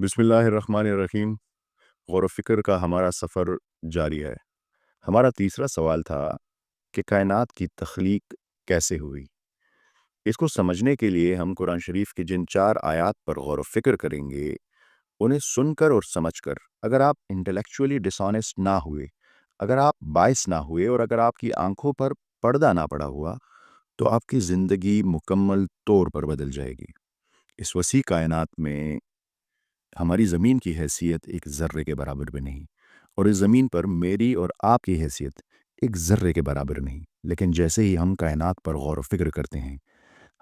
بسم اللہ الرحمن الرحیم۔ غور و فکر کا ہمارا سفر جاری ہے۔ ہمارا تیسرا سوال تھا کہ کائنات کی تخلیق کیسے ہوئی۔ اس کو سمجھنے کے لیے ہم قرآن شریف کی جن 4 آیات پر غور و فکر کریں گے، انہیں سن کر اور سمجھ کر اگر آپ انٹلیکچولی ڈس آنیسٹ نہ ہوئے، اگر آپ باعث نہ ہوئے اور اگر آپ کی آنکھوں پر پردہ نہ پڑا ہوا، تو آپ کی زندگی مکمل طور پر بدل جائے گی۔ اس وسیع کائنات میں ہماری زمین کی حیثیت ایک ذرے کے برابر بھی نہیں، اور اس زمین پر میری اور آپ کی حیثیت ایک ذرے کے برابر نہیں۔ لیکن جیسے ہی ہم کائنات پر غور و فکر کرتے ہیں،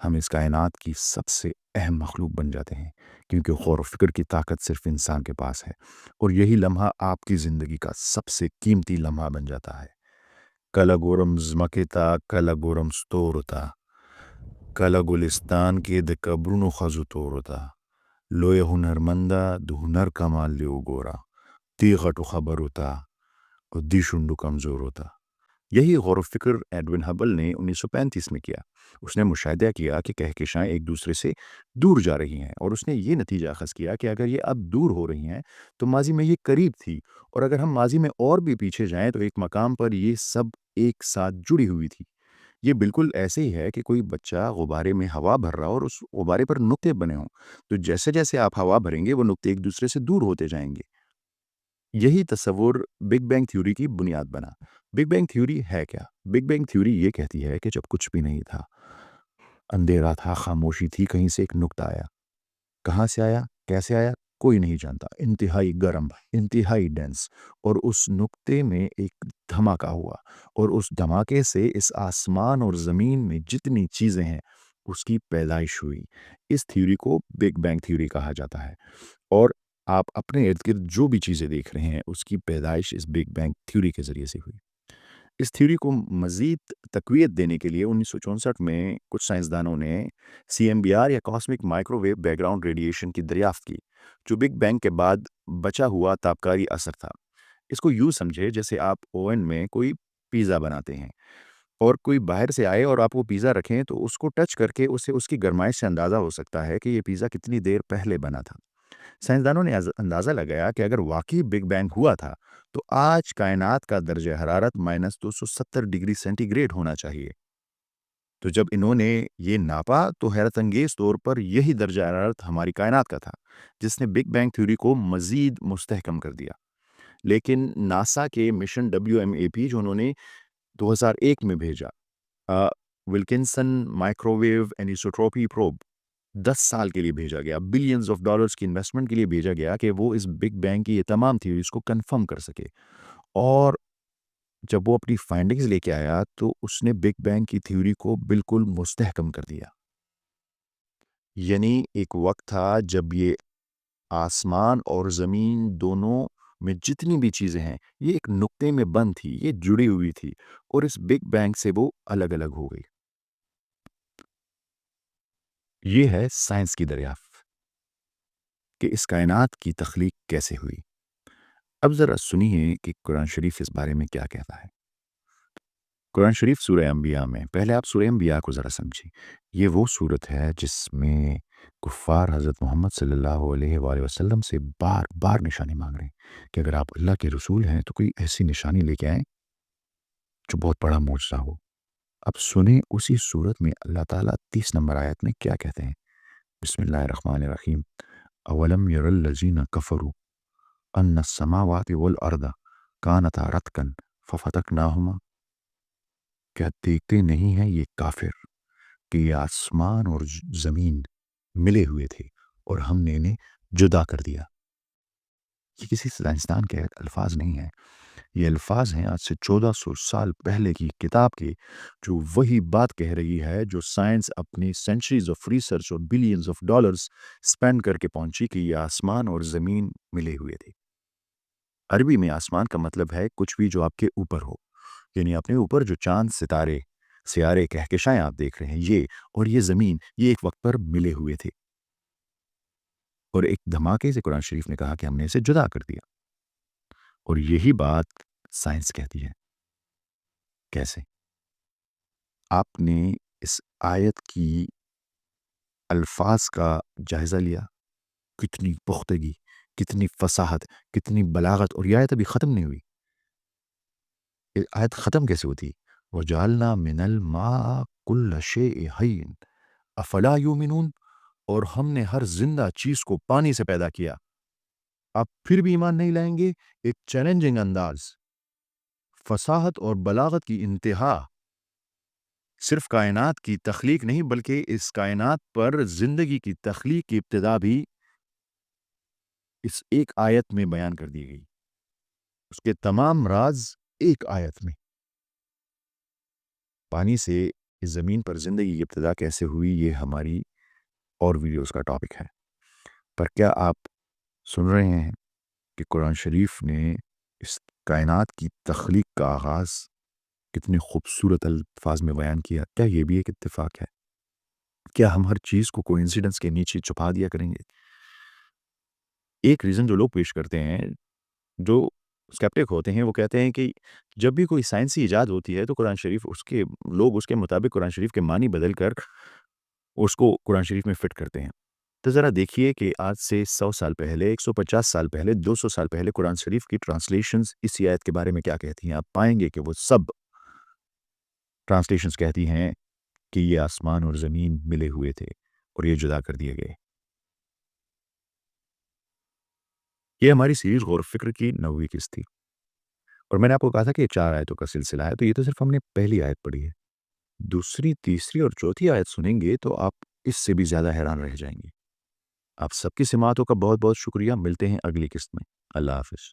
ہم اس کائنات کی سب سے اہم مخلوق بن جاتے ہیں، کیونکہ غور و فکر کی طاقت صرف انسان کے پاس ہے، اور یہی لمحہ آپ کی زندگی کا سب سے قیمتی لمحہ بن جاتا ہے۔ کلا گورم زمکتا کلا گورم ستورتا کلا گلستان کے دکبرونو خزوتورتا لوی هنرمندا د هنر کمال لیو گورا تیغٹو خبر ہوتا اور دی شنڈو کمزور ہوتا۔ یہی غور و فکر ایڈون ہبل نے 1935 میں کیا۔ اس نے مشاہدہ کیا کہ کہکشائیں ایک دوسرے سے دور جا رہی ہیں، اور اس نے یہ نتیجہ اخذ کیا کہ اگر یہ اب دور ہو رہی ہیں تو ماضی میں یہ قریب تھی، اور اگر ہم ماضی میں اور بھی پیچھے جائیں تو ایک مقام پر یہ سب ایک ساتھ جڑی ہوئی تھی۔ یہ بالکل ایسے ہی ہے کہ کوئی بچہ غبارے میں ہوا بھر رہا ہو اور اس غبارے پر نقطے بنے ہوں، تو جیسے جیسے آپ ہوا بھریں گے وہ نقطے ایک دوسرے سے دور ہوتے جائیں گے۔ یہی تصور بگ بینگ تھیوری کی بنیاد بنا۔ بگ بینگ تھیوری ہے کیا؟ بگ بینگ تھیوری یہ کہتی ہے کہ جب کچھ بھی نہیں تھا، اندھیرا تھا، خاموشی تھی، کہیں سے ایک نقطہ آیا۔ کہاں سے آیا، کیسے آیا، کوئی نہیں جانتا، انتہائی گرم، انتہائی ڈینس، اور اس نقطے میں ایک دھماکہ ہوا، اور اس دھماکے سے اس آسمان اور زمین میں جتنی چیزیں ہیں اس کی پیدائش ہوئی۔ اس تھیوری کو بگ بینگ تھیوری کہا جاتا ہے، اور آپ اپنے ارد گرد جو بھی چیزیں دیکھ رہے ہیں اس کی پیدائش اس بگ بینگ تھیوری کے ذریعے سے ہوئی۔ اس تھیوری کو مزید تقویت دینے کے لیے 1964 میں کچھ سائنسدانوں نے CMBR یا cosmic microwave background radiation کی دریافت کی، جو بگ بینگ کے بعد بچا ہوا تابکاری اثر تھا۔ اس کو یوں سمجھے جیسے آپ اوون میں کوئی پیزا بناتے ہیں، اور کوئی باہر سے آئے اور آپ وہ پیزا رکھیں تو اس کو ٹچ کر کے اسے اس کی گرمائش سے اندازہ ہو سکتا ہے کہ یہ پیزا کتنی دیر پہلے بنا تھا۔ سائنسدانوں نے اندازہ لگایا کہ اگر واقعی بگ بینگ ہوا تھا تو آج کائنات کا درجہ حرارت -270 ڈگری سینٹی گریڈ ہونا چاہیے۔ تو جب انہوں نے یہ ناپا تو حیرت انگیز طور پر یہی درجہ حرارت ہماری کائنات کا تھا، جس نے بگ بینگ تھیوری کو مزید مستحکم کر دیا۔ لیکن ناسا کے مشن WMAP جو انہوں نے 2001 میں بھیجا، ولکنسن مائکروویو اینیسوٹروپی پروب، 10 سال کے لیے بھیجا گیا، بلینز آف ڈالرز کی انویسٹمنٹ کے لیے بھیجا گیا کہ وہ اس بگ بینگ کی یہ تمام تھیوریز کو کنفرم کر سکے۔ اور جب وہ اپنی فائنڈنگز لے کے آیا تو اس نے بگ بینگ کی تھیوری کو بالکل مستحکم کر دیا۔ یعنی ایک وقت تھا جب یہ آسمان اور زمین دونوں میں جتنی بھی چیزیں ہیں یہ ایک نقطے میں بند تھی، یہ جڑی ہوئی تھی، اور اس بگ بینگ سے وہ الگ الگ ہو گئی۔ یہ ہے سائنس کی دریافت کہ اس کائنات کی تخلیق کیسے ہوئی۔ اب ذرا سنیے کہ قرآن شریف اس بارے میں کیا کہتا ہے۔ قرآن شریف سورہ انبیاء میں، پہلے آپ سورہ انبیاء کو ذرا سمجھیں۔ یہ وہ صورت ہے جس میں کفار حضرت محمد صلی اللہ علیہ وآلہ وسلم سے بار بار نشانی مانگ رہے ہیں کہ اگر آپ اللہ کے رسول ہیں تو کوئی ایسی نشانی لے کے آئیں جو بہت بڑا معجزہ ہو۔ اب سنیں اسی صورت میں اللہ تعالیٰ 30 نمبر آیت میں کیا کہتے ہیں۔ بسم اللہ الرحمن الرحیم۔ اولم یر الذین کفروا ان السماوات والارض کانتا رتقا ففتقناہما، کیا دیکھتے نہیں ہیں یہ کافر کہ یہ آسمان اور زمین ملے ہوئے تھے اور ہم نے انہیں جدا کر دیا۔ یہ کسی سائنسدان کے الفاظ نہیں ہیں، یہ الفاظ ہیں آج سے 1400 سال پہلے کی کتاب کے، جو وہی بات کہہ رہی ہے جو سائنس اپنی سینچریز آف ریسرچ اور بلینز آف ڈالرز سپینڈ کر کے پہنچی کہ یہ آسمان اور زمین ملے ہوئے تھے۔ عربی میں آسمان کا مطلب ہے کچھ بھی جو آپ کے اوپر ہو، یعنی اپنے اوپر جو چاند، ستارے، سیارے، کہکشائیں آپ دیکھ رہے ہیں، یہ اور یہ زمین، یہ ایک وقت پر ملے ہوئے تھے، اور ایک دھماکے سے قرآن شریف نے کہا کہ ہم نے اسے جدا کر دیا۔ اور یہی بات سائنس کہتی ہے۔ کیسے؟ آپ نے اس آیت کی الفاظ کا جائزہ لیا، کتنی پختگی، کتنی فصاحت، کتنی بلاغت، اور یہ آیت ابھی ختم نہیں ہوئی. یہ آیت ختم کیسے ہوتی؟ وَجَعَلْنَا مِنَ الْمَاءِ كُلَّ شَيْءٍ حَيٍّ أَفَلَا يُؤْمِنُونَ، اور ہم نے ہر زندہ چیز کو پانی سے پیدا کیا. آپ پھر بھی ایمان نہیں لائیں گے؟ ایک چیلنجنگ انداز، فصاحت اور بلاغت کی انتہا. صرف کائنات کی تخلیق نہیں بلکہ اس کائنات پر زندگی کی تخلیق کی ابتدا بھی اس ایک آیت میں بیان کر دی گئی. اس کے تمام راز ایک آیت میں. پانی سے اس زمین پر زندگی کی ابتدا کیسے ہوئی، یہ ہماری اور ویڈیوز کا ٹاپک ہے. پر کیا آپ سن رہے ہیں کہ قرآن شریف نے اس کائنات کی تخلیق کا آغاز کتنے خوبصورت الفاظ میں بیان کیا؟ کیا یہ بھی ایک اتفاق ہے؟ کیا ہم ہر چیز کو کوئنسیڈنس کے نیچے چھپا دیا کریں گے؟ ایک ریزن جو لوگ پیش کرتے ہیں، جو اسکیپٹک ہوتے ہیں، وہ کہتے ہیں کہ جب بھی کوئی سائنسی ایجاد ہوتی ہے تو قرآن شریف لوگ اس کے مطابق قرآن شریف کے معنی بدل کر اس کو قرآن شریف میں فٹ کرتے ہیں. تو ذرا دیکھیے کہ آج سے 100 سال پہلے، 150 سال پہلے، 200 سال پہلے قرآن شریف کی ٹرانسلیشنز اسی آیت کے بارے میں کیا کہتی ہیں. آپ پائیں گے کہ وہ سب ٹرانسلیشنز کہتی ہیں کہ یہ آسمان اور زمین ملے ہوئے تھے اور یہ جدا کر دیے گئے. یہ ہماری سیریز غور و فکر کی 9ویں قسط تھی، اور میں نے آپ کو کہا تھا کہ یہ 4 آیتوں کا سلسلہ ہے. تو یہ تو صرف ہم نے پہلی آیت پڑھی ہے. دوسری، تیسری اور چوتھی آیت سنیں گے تو آپ اس سے بھی زیادہ حیران رہ جائیں گے. آپ سب کی سماعتوں کا بہت بہت شکریہ. ملتے ہیں اگلی قسط میں. اللہ حافظ.